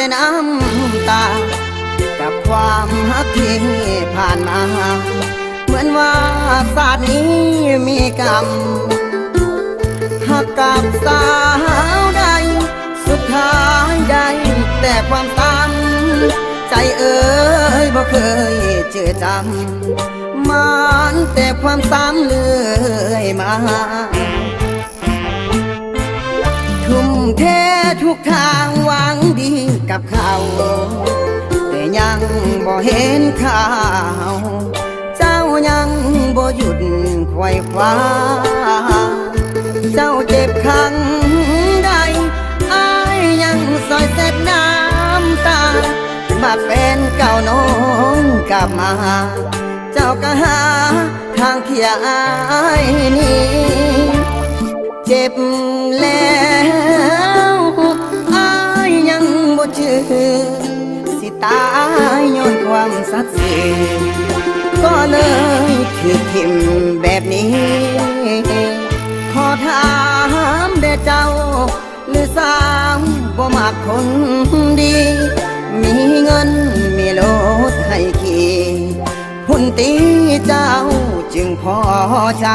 แต่น้ำตากับความฮักที่ผ่านมาเหมือนว่าศาสตร์นี้มีกรรมหักกับสาวใดสุดท้ายได้แต่ความซ้ำใจเอ่ยบ่เคยเจอจำมันแต่ความซ้ำเลื่อยมาทุ่มเททุกทางหวังดีกับเขาแต่ยังบ่เห็นข่าวเจ้ายังบ่หยุดไขว่คว้าเจ้าเจ็บครั้งใดอ้ายยังซอยเสร็จน้ำตามาเป็นเก่าน้องกลับมาเจ้าก็หาทางเที่ยอ้ายนี้เจ็บแล้วอ้ายยังบ่เชื่อสิตายย้อนความสัตย์ซื่อก็เลยถือทิมแบบนี้ขอถามแด่เจ้าหรือสาวบ่มักคนดีมีเงินมีรถให้ขี่พุ่นตีเจ้าจึงพอใจ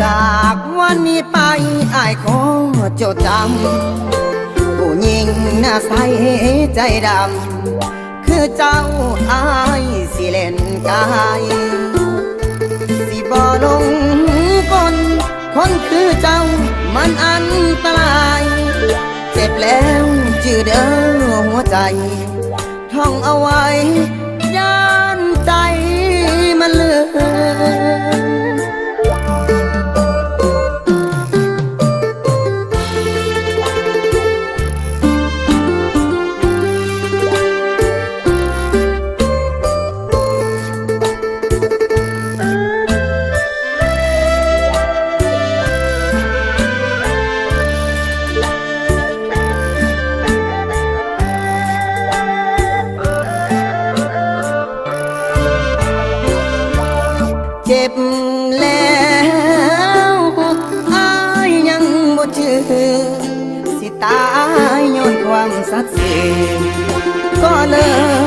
จากวันนี้ไปอ้ายขอจดจำผู้หญิงหน้าใสใจดำคือเจ้าอ้ายสิเล่นกายสิบ่ลงคนคือเจ้ามันอันตรายเจ็บแล้วจืดหัวใจท่องเอาไว้ย่านใจมันเลือนเจ็บแล้วอ้ายยังบ่เชื่อสิตายย้อนความสัตย์ซื่อก็เล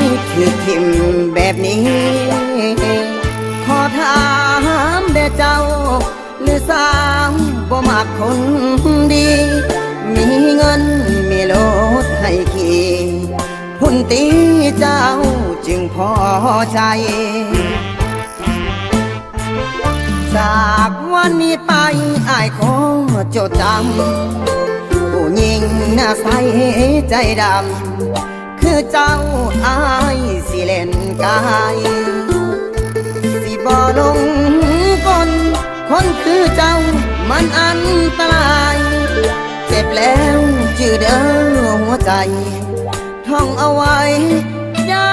ยถือทิมแบบนี้ขอถามแด่เจ้าหรือสาวบ่มักคนดีมีเงินมีรถให้ขี่พุ่นตีเจ้าจึงพอใจจากวันนี้ไปอ้ายขอจดจำผู้หญิงหน้าใสใจดำคือเจ้าอ้ายสิเล่นกายสิบ่ลงคนคือเจ้ามันอันตรายเจ็บแล้วจืดหัวใจท่องเอาไว้ย่า